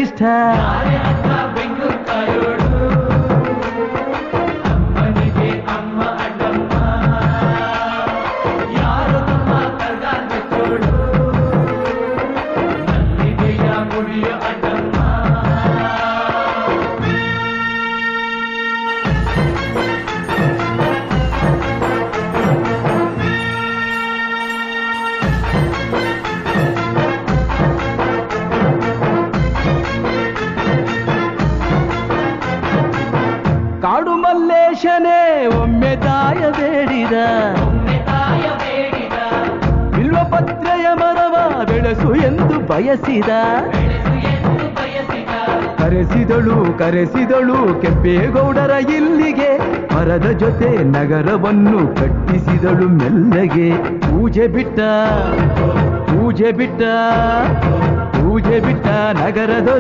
ಇಷ್ಟ. ಕಾಡು ಮಲ್ಲೇಶನೇ ಒಮ್ಮೆ ತಾಯ ಬೇಡಿದ, ಬಿಲ್ವಪತ್ರೆಯ ಮರವ ಬೆಳೆಸು ಎಂದು ಬಯಸಿದ. ಕರೆಸಿದಳು ಕೆಂಪೇಗೌಡರ ಇಲ್ಲಿಗೆ, ಮರದ ಜೊತೆ ನಗರವನ್ನು ಕಟ್ಟಿಸಿದಳು ಮೆಲ್ಲಗೆ. ಪೂಜೆ ಬಿಟ್ಟ ನಗರದೊರೆ